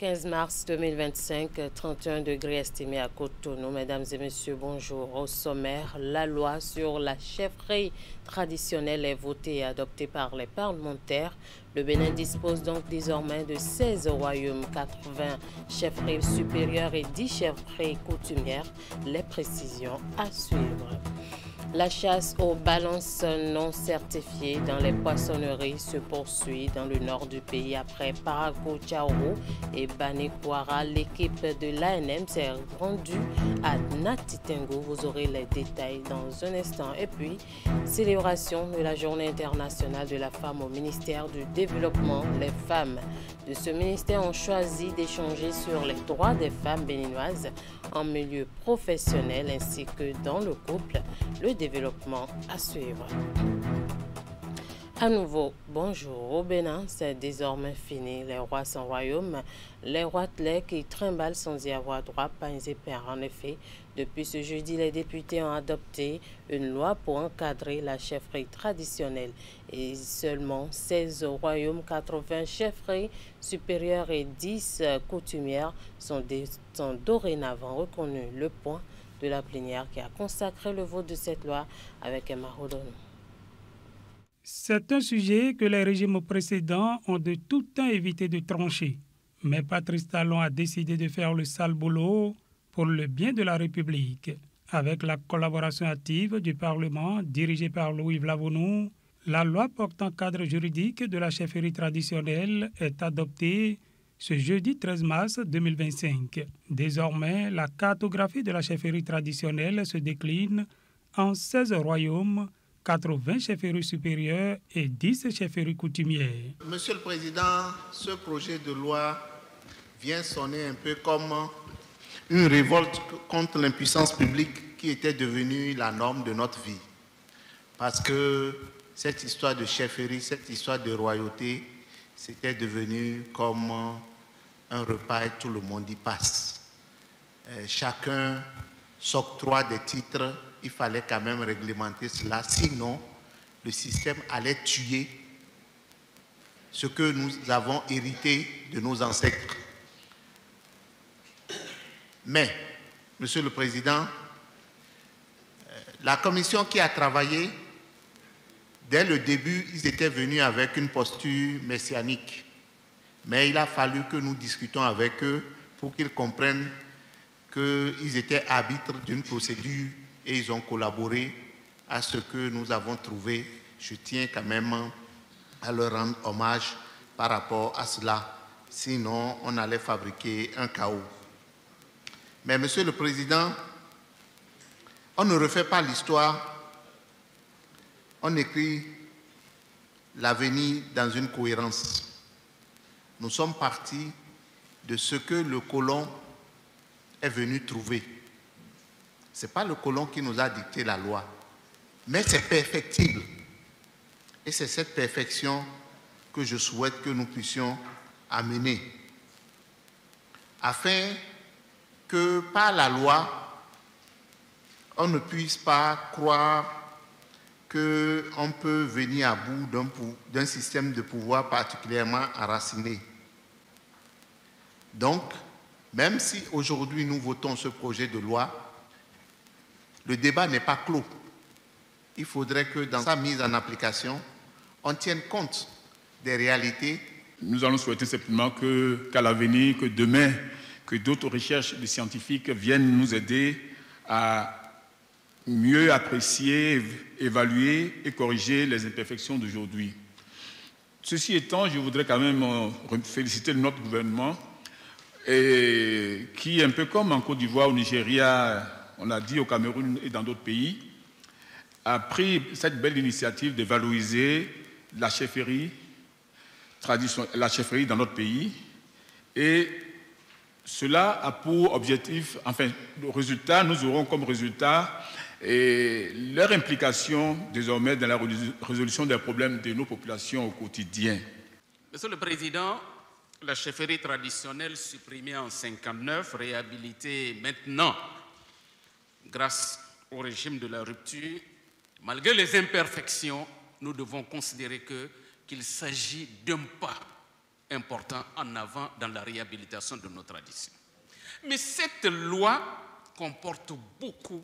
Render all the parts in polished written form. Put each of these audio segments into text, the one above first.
15 mars 2025, 31 degrés estimés à Cotonou. Mesdames et messieurs, bonjour. Au sommaire, la loi sur la chefferie traditionnelle est votée et adoptée par les parlementaires. Le Bénin dispose donc désormais de 16 royaumes, 80 chefferies supérieures et 10 chefferies coutumières. Les précisions à suivre. La chasse aux balances non certifiées dans les poissonneries se poursuit dans le nord du pays. Après Parago, Tchaoro et Banekwara, l'équipe de l'ANM s'est rendue à Natitengo. Vous aurez les détails dans un instant. Et puis, célébration de la Journée internationale de la femme au ministère du Développement. Les femmes de ce ministère ont choisi d'échanger sur les droits des femmes béninoises en milieu professionnel ainsi que dans le couple. Le développement à suivre. À nouveau, bonjour. Au Bénin, c'est désormais fini. Les rois sans royaume, les roitelets qui trimballent sans y avoir droit, pains et pères. En effet, depuis ce jeudi, les députés ont adopté une loi pour encadrer la chefferie traditionnelle. Et seulement 16 royaumes, 80 chefferies supérieures et 10 coutumières sont dorénavant reconnus. Le point de la plénière qui a consacré le vote de cette loi avec Emma Rodono. C'est un sujet que les régimes précédents ont de tout temps évité de trancher. Mais Patrice Talon a décidé de faire le sale boulot pour le bien de la République. Avec la collaboration active du Parlement dirigé par Louis Vlavonou, la loi portant cadre juridique de la chefferie traditionnelle est adoptée ce jeudi 13 mars 2025. Désormais, la cartographie de la chefferie traditionnelle se décline en 16 royaumes, 80 chefferies supérieures et 10 chefferies coutumières. Monsieur le Président, ce projet de loi vient sonner un peu comme une révolte contre l'impuissance publique qui était devenue la norme de notre vie. Parce que cette histoire de chefferie, cette histoire de royauté, c'était devenu comme un repas et tout le monde y passe. Chacun s'octroie des titres. Il fallait quand même réglementer cela, sinon le système allait tuer ce que nous avons hérité de nos ancêtres. Mais, Monsieur le Président, la commission qui a travaillé, dès le début, ils étaient venus avec une posture messianique. Mais il a fallu que nous discutions avec eux pour qu'ils comprennent qu'ils étaient arbitres d'une procédure et ils ont collaboré à ce que nous avons trouvé. Je tiens quand même à leur rendre hommage par rapport à cela. Sinon, on allait fabriquer un chaos. Mais Monsieur le Président, on ne refait pas l'histoire. On écrit l'avenir dans une cohérence. Nous sommes partis de ce que le colon est venu trouver. Ce n'est pas le colon qui nous a dicté la loi, mais c'est perfectible. Et c'est cette perfection que je souhaite que nous puissions amener, afin que par la loi, on ne puisse pas croire qu'on peut venir à bout d'un système de pouvoir particulièrement enraciné. Donc, même si aujourd'hui nous votons ce projet de loi, le débat n'est pas clos. Il faudrait que dans sa mise en application, on tienne compte des réalités. Nous allons souhaiter simplement qu'à l'avenir, que demain, que d'autres recherches de scientifiques viennent nous aider à mieux apprécier, évaluer et corriger les imperfections d'aujourd'hui. Ceci étant, je voudrais quand même féliciter notre gouvernement et qui, un peu comme en Côte d'Ivoire, au Nigeria, on l'a dit au Cameroun et dans d'autres pays, a pris cette belle initiative de valoriser la chefferie dans notre pays. Et cela a pour objectif, enfin, le résultat, nous aurons comme résultat leur implication désormais dans la résolution des problèmes de nos populations au quotidien. Monsieur le Président, la chefferie traditionnelle supprimée en 1959, réhabilitée maintenant grâce au régime de la rupture, malgré les imperfections, nous devons considérer qu'il s'agit d'un pas important en avant dans la réhabilitation de nos traditions. Mais cette loi comporte beaucoup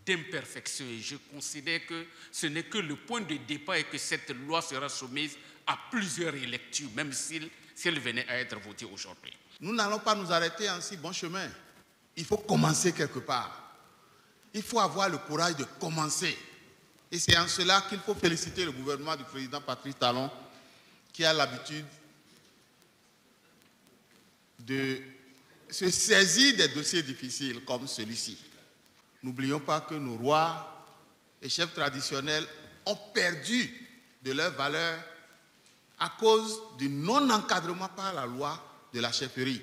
d'imperfections et je considère que ce n'est que le point de départ et que cette loi sera soumise à plusieurs lectures, même si elle venait à être votée aujourd'hui. Nous n'allons pas nous arrêter en si bon chemin. Il faut commencer quelque part. Il faut avoir le courage de commencer. Et c'est en cela qu'il faut féliciter le gouvernement du président Patrice Talon qui a l'habitude de se saisir des dossiers difficiles comme celui-ci. N'oublions pas que nos rois et chefs traditionnels ont perdu de leur valeur à cause du non-encadrement par la loi de la chefferie.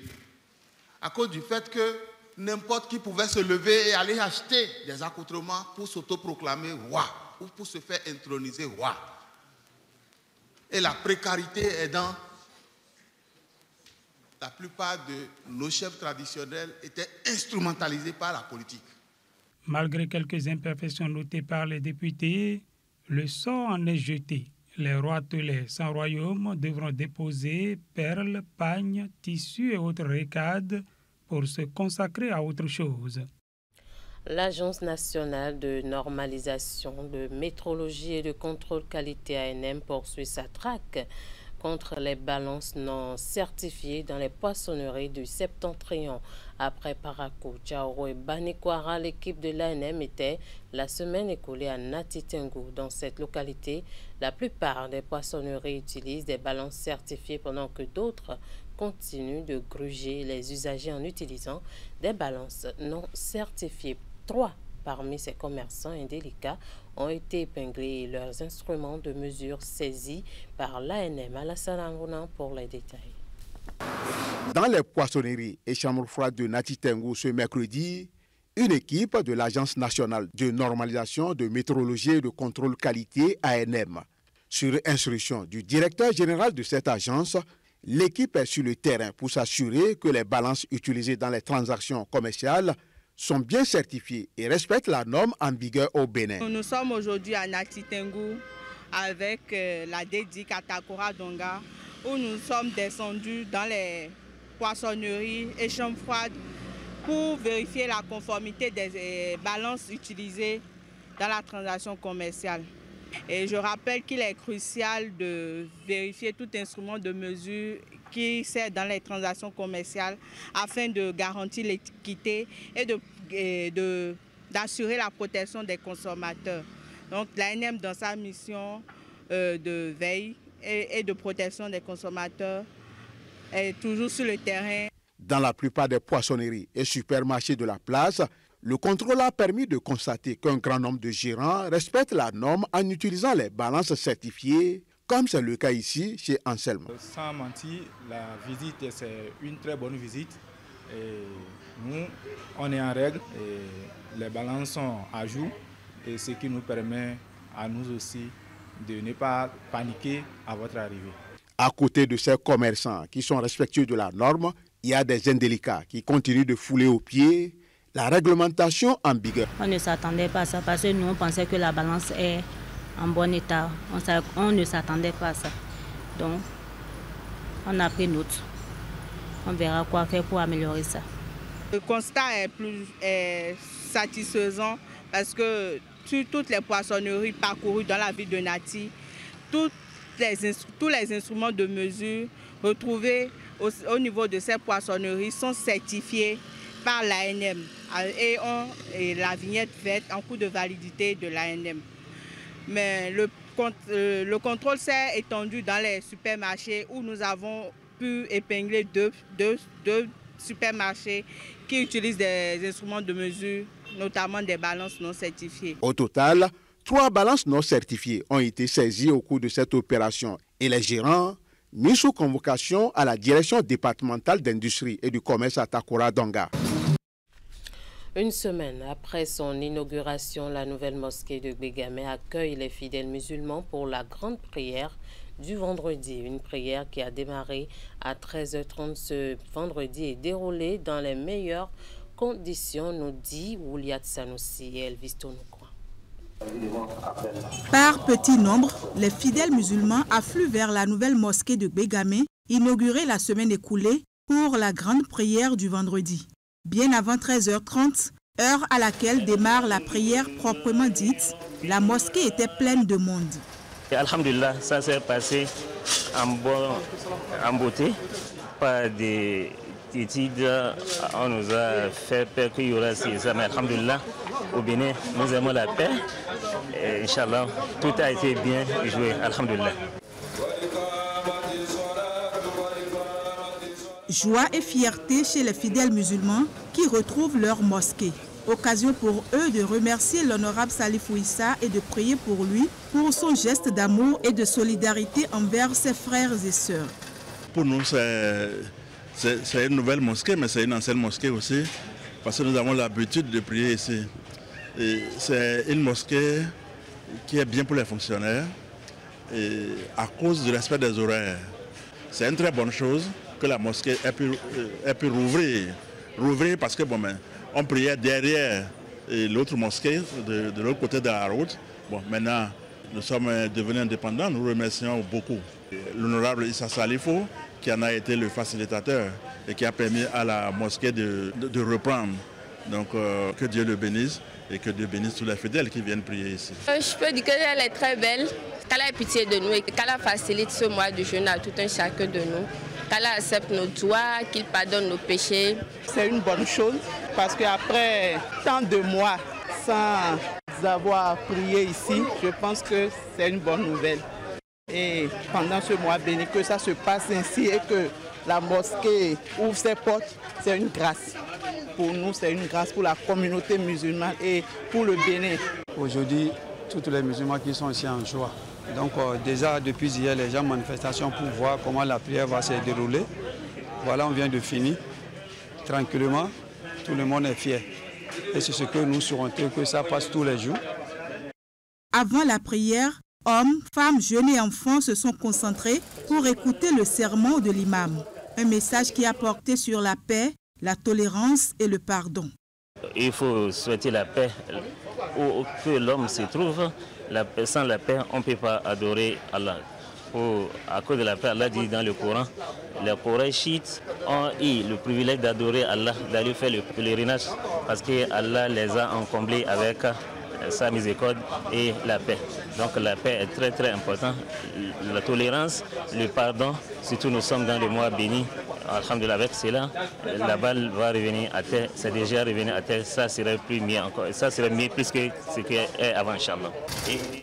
À cause du fait que n'importe qui pouvait se lever et aller acheter des accoutrements pour s'autoproclamer roi ou pour se faire introniser roi. Et la précarité est dans la plupart de nos chefs traditionnels étaient instrumentalisés par la politique. Malgré quelques imperfections notées par les députés, le sort en est jeté. Les roitelets sans royaume devront déposer perles, pagnes, tissus et autres récades pour se consacrer à autre chose. L'Agence nationale de normalisation, de métrologie et de contrôle qualité ANM poursuit sa traque contre les balances non certifiées dans les poissonneries du Septentrion. Après Parakou, Tchaoro et Banikwara, l'équipe de l'ANM était la semaine écoulée à Natitengu. Dans cette localité, la plupart des poissonneries utilisent des balances certifiées pendant que d'autres continuent de gruger les usagers en utilisant des balances non certifiées. 3 parmi ces commerçants indélicats ont été épinglés et leurs instruments de mesure saisis par l'ANM. Alassane Angouna pour les détails. Dans les poissonneries et chambres froides de Natitengu ce mercredi, une équipe de l'Agence nationale de normalisation, de métrologie et de contrôle qualité ANM. Sur instruction du directeur général de cette agence, l'équipe est sur le terrain pour s'assurer que les balances utilisées dans les transactions commerciales sont bien certifiées et respectent la norme en vigueur au Bénin. Nous sommes aujourd'hui à Natitengu avec la DEDI Katakora Donga où nous sommes descendus dans les poissonneries et chambres froides pour vérifier la conformité des balances utilisées dans la transaction commerciale. Et je rappelle qu'il est crucial de vérifier tout instrument de mesure qui sert dans les transactions commerciales afin de garantir l'équité et d'assurer la protection des consommateurs. Donc l'ANM dans sa mission de veille et de protection des consommateurs est toujours sur le terrain. Dans la plupart des poissonneries et supermarchés de la place, le contrôle a permis de constater qu'un grand nombre de gérants respectent la norme en utilisant les balances certifiées, comme c'est le cas ici chez Anselme. Sans mentir, la visite, c'est une très bonne visite. Et nous, on est en règle et les balances sont à jour, et ce qui nous permet à nous aussi de ne pas paniquer à votre arrivée. À côté de ces commerçants qui sont respectueux de la norme, il y a des indélicats qui continuent de fouler aux pieds la réglementation en vigueur. On ne s'attendait pas à ça parce que nous on pensait que la balance est en bon état. On ne s'attendait pas à ça. Donc on a pris note. On verra quoi faire pour améliorer ça. Le constat est satisfaisant parce que sur toutes les poissonneries parcourues dans la ville de Nati, tous les instruments de mesure retrouvés au niveau de ces poissonneries sont certifiés par l'ANM et la vignette faite en cours de validité de l'ANM. Mais le contrôle s'est étendu dans les supermarchés où nous avons pu épingler deux supermarchés qui utilisent des instruments de mesure, notamment des balances non certifiées. Au total, 3 balances non certifiées ont été saisies au cours de cette opération et les gérants mis sous convocation à la direction départementale d'industrie et du commerce à Takora Donga. Une semaine après son inauguration, la nouvelle mosquée de Gbégamé accueille les fidèles musulmans pour la grande prière du vendredi. Une prière qui a démarré à 13h30 ce vendredi et déroulée dans les meilleures conditions, nous dit Ouliat Sanoussi et Elvis Tonokwa. Par petit nombre, les fidèles musulmans affluent vers la nouvelle mosquée de Gbégamé inauguré la semaine écoulée pour la grande prière du vendredi. Bien avant 13h30, heure à laquelle démarre la prière proprement dite, la mosquée était pleine de monde. Alhamdulillah, ça s'est passé en beauté. Pas d'études, on nous a fait peur qu'il y aura ça, mais alhamdulillah, au Bénin, nous aimons la paix. Et Inch'Allah, tout a été bien joué, alhamdulillah. Joie et fierté chez les fidèles musulmans qui retrouvent leur mosquée. Occasion pour eux de remercier l'honorable Salifou Issa et de prier pour lui, pour son geste d'amour et de solidarité envers ses frères et sœurs. Pour nous, c'est une nouvelle mosquée, mais c'est une ancienne mosquée aussi, parce que nous avons l'habitude de prier ici. C'est une mosquée qui est bien pour les fonctionnaires, et à cause de l'aspect des horaires. C'est une très bonne chose que la mosquée ait pu rouvrir parce que on priait derrière l'autre mosquée de l'autre côté de la route. Bon, maintenant, nous sommes devenus indépendants, nous remercions beaucoup l'honorable Issa Salifou qui en a été le facilitateur et qui a permis à la mosquée de reprendre. Donc que Dieu le bénisse et que Dieu bénisse tous les fidèles qui viennent prier ici. Je peux dire qu'elle est très belle, qu'elle a pitié de nous et qu'elle facilite ce mois de jeûne à tout un chacun de nous. Qu'Allah accepte nos doigts, qu'il pardonne nos péchés. C'est une bonne chose parce qu'après tant de mois sans avoir prié ici, je pense que c'est une bonne nouvelle. Et pendant ce mois béni, que ça se passe ainsi et que la mosquée ouvre ses portes, c'est une grâce. Pour nous, c'est une grâce pour la communauté musulmane et pour le Bénin. Aujourd'hui, tous les musulmans qui sont ici en joie. Donc déjà depuis hier, les gens manifestation pour voir comment la prière va se dérouler. Voilà, on vient de finir. Tranquillement, tout le monde est fier. Et c'est ce que nous souhaitons, que ça passe tous les jours. Avant la prière, hommes, femmes, jeunes et enfants se sont concentrés pour écouter le sermon de l'imam. Un message qui a porté sur la paix, la tolérance et le pardon. Il faut souhaiter la paix où que l'homme se trouve. Sans la paix, on ne peut pas adorer Allah. À cause de la paix, Allah dit dans le Coran, les Korachites ont eu le privilège d'adorer Allah, d'aller faire le pèlerinage, parce que Allah les a encombrés avec sa miséricorde et la paix. Donc la paix est très très importante. La tolérance, le pardon, surtout nous sommes dans le mois béni. Alhamdulillah, avec cela, la balle va revenir à terre, c'est déjà revenu à terre, ça serait plus mieux encore, ça serait mieux plus que ce qui est avant, Inch'Allah.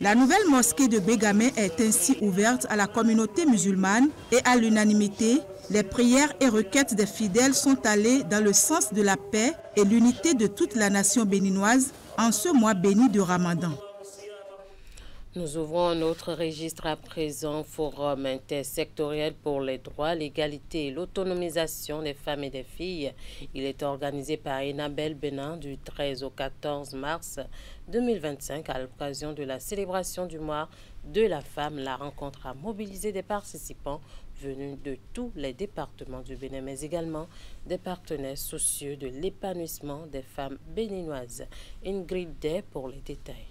La nouvelle mosquée de Bégamé est ainsi ouverte à la communauté musulmane et à l'unanimité. Les prières et requêtes des fidèles sont allées dans le sens de la paix et l'unité de toute la nation béninoise en ce mois béni de Ramadan. Nous ouvrons notre registre à présent. Forum intersectoriel pour les droits, l'égalité et l'autonomisation des femmes et des filles. Il est organisé par Enabel Benin du 13 au 14 mars 2025 à l'occasion de la célébration du mois de la femme. La rencontre a mobilisé des participants venus de tous les départements du Bénin, mais également des partenaires soucieux de l'épanouissement des femmes béninoises. Ingrid Day pour les détails.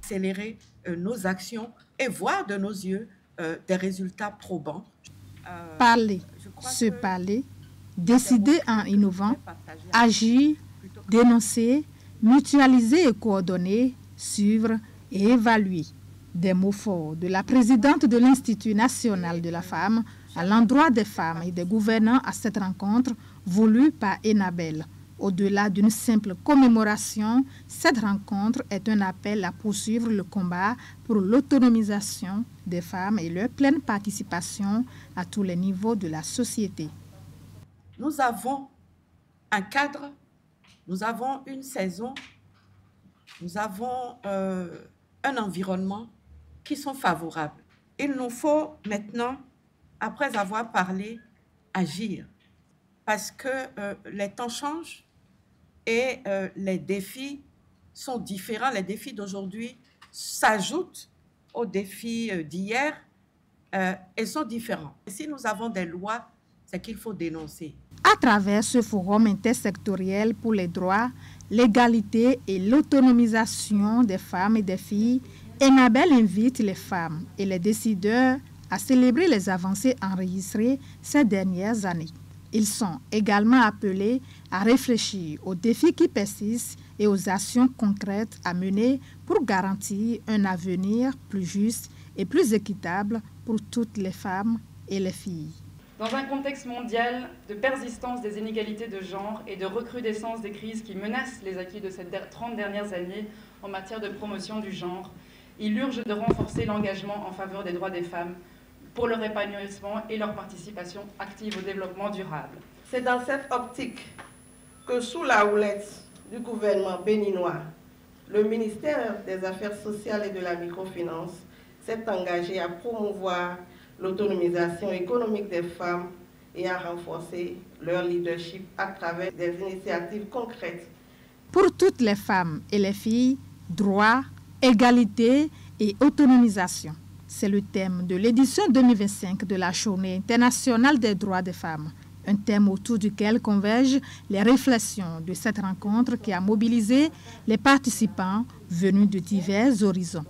Accélérer nos actions et voir de nos yeux des résultats probants. Parler, se parler, décider en innovant, agir, dénoncer, mutualiser et coordonner, suivre et évaluer. Des mots forts de la présidente de l'Institut national de la femme à l'endroit des femmes et des gouvernants à cette rencontre voulue par Enabel. Au-delà d'une simple commémoration, cette rencontre est un appel à poursuivre le combat pour l'autonomisation des femmes et leur pleine participation à tous les niveaux de la société. Nous avons un cadre, nous avons une saison, nous avons un environnement qui sont favorables. Il nous faut maintenant, après avoir parlé, agir. Parce que les temps changent et les défis sont différents. Les défis d'aujourd'hui s'ajoutent aux défis d'hier et sont différents. Et si nous avons des lois, c'est qu'il faut dénoncer. À travers ce forum intersectoriel pour les droits, l'égalité et l'autonomisation des femmes et des filles, Enabel invite les femmes et les décideurs à célébrer les avancées enregistrées ces dernières années. Ils sont également appelés à réfléchir aux défis qui persistent et aux actions concrètes à mener pour garantir un avenir plus juste et plus équitable pour toutes les femmes et les filles. Dans un contexte mondial de persistance des inégalités de genre et de recrudescence des crises qui menacent les acquis de ces 30 dernières années en matière de promotion du genre, il urge de renforcer l'engagement en faveur des droits des femmes pour leur épanouissement et leur participation active au développement durable. C'est dans cette optique que, sous la houlette du gouvernement béninois, le ministère des Affaires sociales et de la microfinance s'est engagé à promouvoir l'autonomisation économique des femmes et à renforcer leur leadership à travers des initiatives concrètes. Pour toutes les femmes et les filles, droit, égalité et autonomisation. C'est le thème de l'édition 2025 de la Journée internationale des droits des femmes, un thème autour duquel convergent les réflexions de cette rencontre qui a mobilisé les participants venus de divers horizons.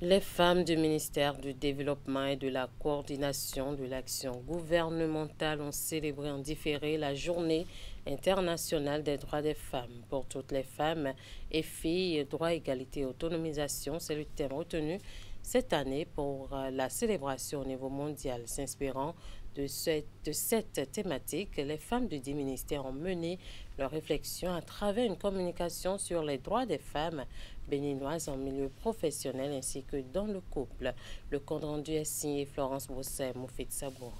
Les femmes du ministère du Développement et de la Coordination de l'action gouvernementale ont célébré en différé la Journée internationale des droits des femmes. Pour toutes les femmes et filles, droit, égalité et autonomisation, c'est le thème retenu cette année pour la célébration au niveau mondial. S'inspirant de cette thématique, les femmes du 10 ministères ont mené leur réflexion à travers une communication sur les droits des femmes béninoises en milieu professionnel ainsi que dans le couple. Le compte rendu est signé Florence Bosset et Moufid Sabour.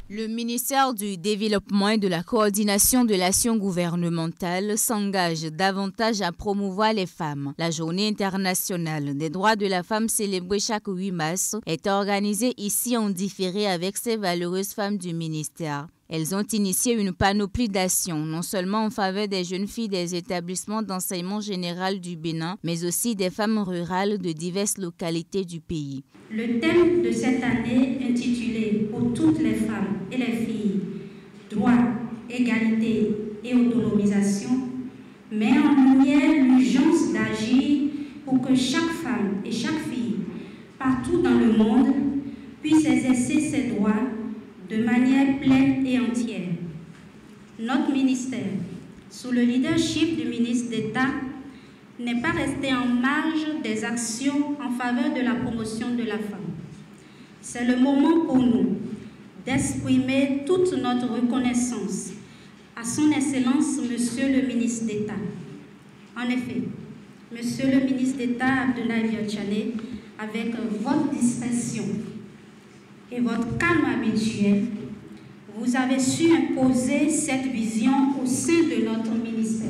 Le ministère du Développement et de la Coordination de l'action gouvernementale s'engage davantage à promouvoir les femmes. La Journée internationale des droits de la femme célébrée chaque 8 mars est organisée ici en différé avec ces valeureuses femmes du ministère. Elles ont initié une panoplie d'actions, non seulement en faveur des jeunes filles des établissements d'enseignement général du Bénin, mais aussi des femmes rurales de diverses localités du pays. Le thème de cette année intitulé « Pour toutes les femmes et les filles, droit, égalité et autonomisation » met en lumière l'urgence d'agir pour que chaque femme et chaque fille, partout dans le monde, puisse exercer ses droits de manière pleine et entière. Notre ministère, sous le leadership du ministre d'État, n'est pas resté en marge des actions en faveur de la promotion de la femme. C'est le moment pour nous d'exprimer toute notre reconnaissance à son Excellence, Monsieur le ministre d'État. En effet, Monsieur le ministre d'État Abdoulaye Biotchane, avec votre discrétion et votre calme habituel, vous avez su imposer cette vision au sein de notre ministère.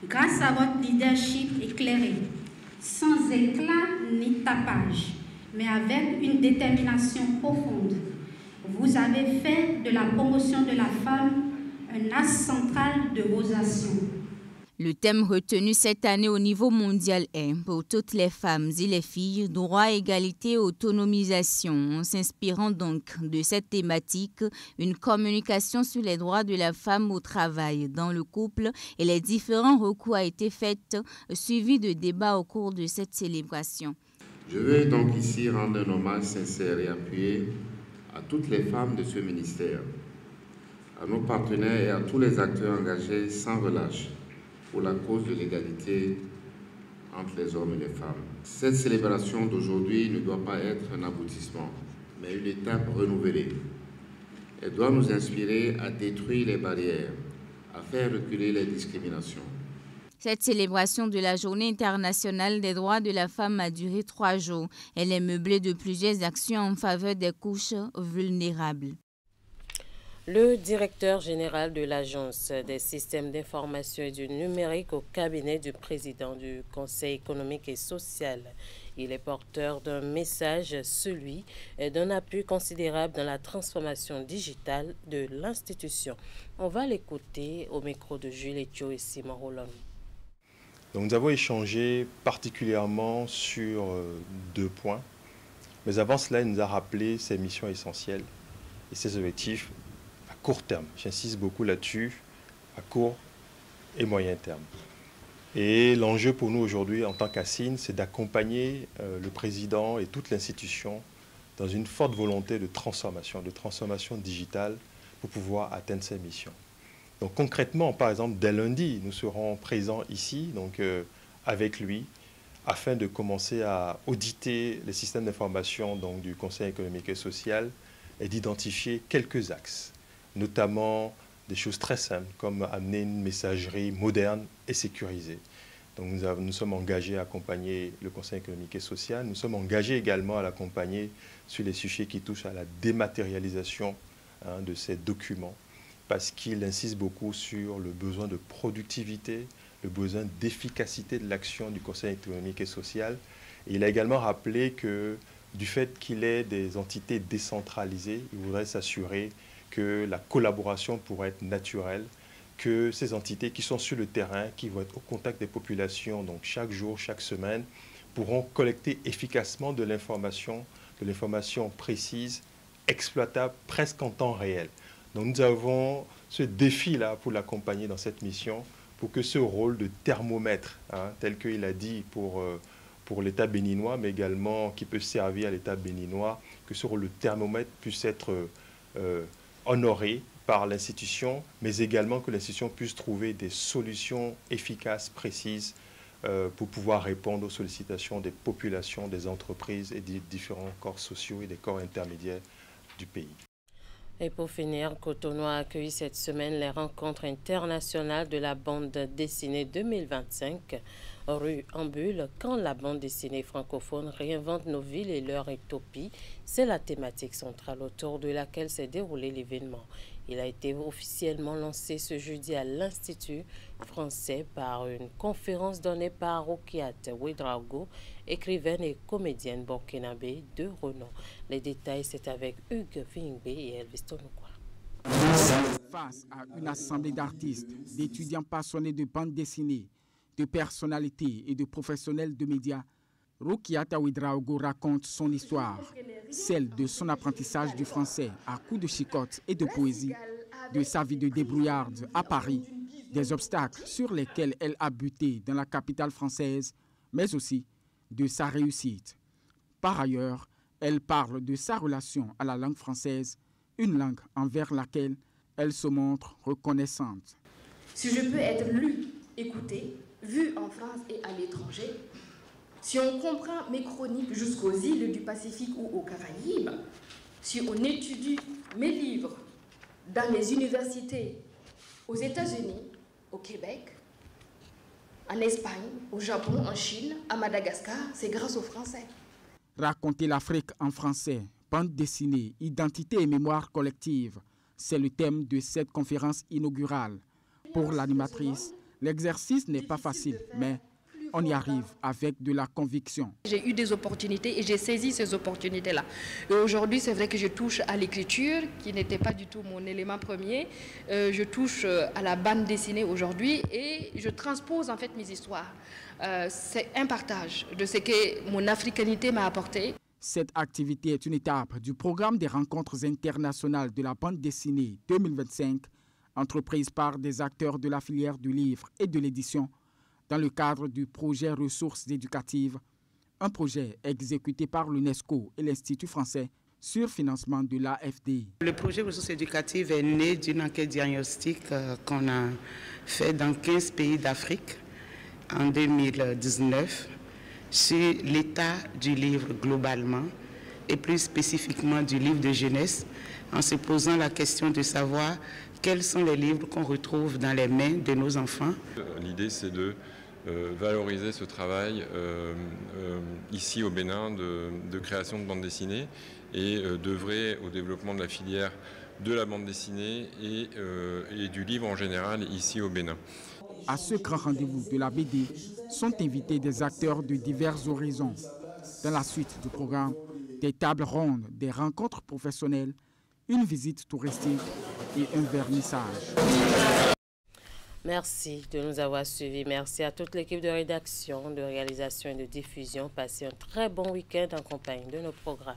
Grâce à votre leadership éclairé, sans éclat ni tapage, mais avec une détermination profonde, vous avez fait de la promotion de la femme un axe central de vos actions. Le thème retenu cette année au niveau mondial est « Pour toutes les femmes et les filles, droit, égalité et autonomisation ». En s'inspirant donc de cette thématique, une communication sur les droits de la femme au travail, dans le couple et les différents recours a été faite, suivi de débats au cours de cette célébration. Je veux donc ici rendre un hommage sincère et appuyé à toutes les femmes de ce ministère, à nos partenaires et à tous les acteurs engagés sans relâche pour la cause de l'égalité entre les hommes et les femmes. Cette célébration d'aujourd'hui ne doit pas être un aboutissement, mais une étape renouvelée. Elle doit nous inspirer à détruire les barrières, à faire reculer les discriminations. Cette célébration de la Journée internationale des droits de la femme a duré 3 jours. Elle est meublée de plusieurs actions en faveur des couches vulnérables. Le directeur général de l'Agence des systèmes d'information et du numérique au cabinet du président du Conseil économique et social. Il est porteur d'un message, celui d'un appui considérable dans la transformation digitale de l'institution. On va l'écouter au micro de Jules Etio et Simon Roland. Donc nous avons échangé particulièrement sur 2 points. Mais avant cela, il nous a rappelé ses missions essentielles et ses objectifs à court terme. J'insiste beaucoup là-dessus, à court et moyen terme. Et l'enjeu pour nous aujourd'hui en tant qu'ASIN, c'est d'accompagner le président et toute l'institution dans une forte volonté de transformation digitale pour pouvoir atteindre ces missions. Donc concrètement, par exemple, dès lundi, nous serons présents ici, donc avec lui, afin de commencer à auditer les systèmes d'information du Conseil économique et social et d'identifier quelques axes, notamment des choses très simples, comme amener une messagerie moderne et sécurisée. Donc nous sommes engagés à accompagner le Conseil économique et social. Nous sommes engagés également à l'accompagner sur les sujets qui touchent à la dématérialisation de ces documents, parce qu'il insiste beaucoup sur le besoin de productivité, le besoin d'efficacité de l'action du Conseil économique et social. Et il a également rappelé que du fait qu'il ait des entités décentralisées, il voudrait s'assurer que la collaboration pourrait être naturelle, que ces entités qui sont sur le terrain, qui vont être au contact des populations, donc chaque jour, chaque semaine, pourront collecter efficacement de l'information précise, exploitable presque en temps réel. Donc nous avons ce défi-là pour l'accompagner dans cette mission, pour que ce rôle de thermomètre, tel qu'il a dit pour l'État béninois, mais également qui peut servir à l'État béninois, que ce rôle de thermomètre puisse être honoré par l'institution, mais également que l'institution puisse trouver des solutions efficaces, précises, pour pouvoir répondre aux sollicitations des populations, des entreprises et des différents corps sociaux et des corps intermédiaires du pays. Et pour finir, Cotonou a accueilli cette semaine les rencontres internationales de la bande dessinée 2025, rue en bulle, quand la bande dessinée francophone réinvente nos villes et leur utopie. C'est la thématique centrale autour de laquelle s'est déroulé l'événement. Il a été officiellement lancé ce jeudi à l'Institut français par une conférence donnée par Rokiat Ouedraogo, écrivaine et comédienne burkinabé de renom. Les détails, c'est avec Hugues Vingbe et Elvis Tonokwa. Face à une assemblée d'artistes, d'étudiants passionnés de bande dessinée, de personnalités et de professionnels de médias, Rokiat Ouedraogo raconte son histoire, celle de son apprentissage du français à coups de chicotte et de poésie, de sa vie de débrouillarde à Paris, des obstacles sur lesquels elle a buté dans la capitale française, mais aussi de sa réussite. Par ailleurs, elle parle de sa relation à la langue française, une langue envers laquelle elle se montre reconnaissante. Si je peux être lu, écouté, vu en France et à l'étranger, si on comprend mes chroniques jusqu'aux îles du Pacifique ou aux Caraïbes, si on étudie mes livres dans les universités aux États-Unis, au Québec, en Espagne, au Japon, en Chine, à Madagascar, c'est grâce aux Français. Raconter l'Afrique en français, bande dessinée, identité et mémoire collective, c'est le thème de cette conférence inaugurale. Pour l'animatrice, l'exercice n'est pas facile, mais on y arrive avec de la conviction. J'ai eu des opportunités et j'ai saisi ces opportunités-là. Et aujourd'hui, c'est vrai que je touche à l'écriture, qui n'était pas du tout mon élément premier. Je touche à la bande dessinée aujourd'hui et je transpose en fait mes histoires. C'est un partage de ce que mon africanité m'a apporté. Cette activité est une étape du programme des rencontres internationales de la bande dessinée 2025, entreprise par des acteurs de la filière du livre et de l'édition, dans le cadre du projet Ressources éducatives, un projet exécuté par l'UNESCO et l'Institut français sur financement de l'AFD. Le projet Ressources éducatives est né d'une enquête diagnostique qu'on a faite dans 15 pays d'Afrique en 2019 sur l'état du livre globalement et plus spécifiquement du livre de jeunesse, en se posant la question de savoir quels sont les livres qu'on retrouve dans les mains de nos enfants. L'idée, c'est de valoriser ce travail ici au Bénin de création de bande dessinée et d'œuvrer au développement de la filière de la bande dessinée et du livre en général ici au Bénin. À ce grand rendez-vous de la BD sont invités des acteurs de divers horizons. Dans la suite du programme, des tables rondes, des rencontres professionnelles, une visite touristique et un vernissage. Merci de nous avoir suivis. Merci à toute l'équipe de rédaction, de réalisation et de diffusion. Passez un très bon week-end en compagnie de nos programmes.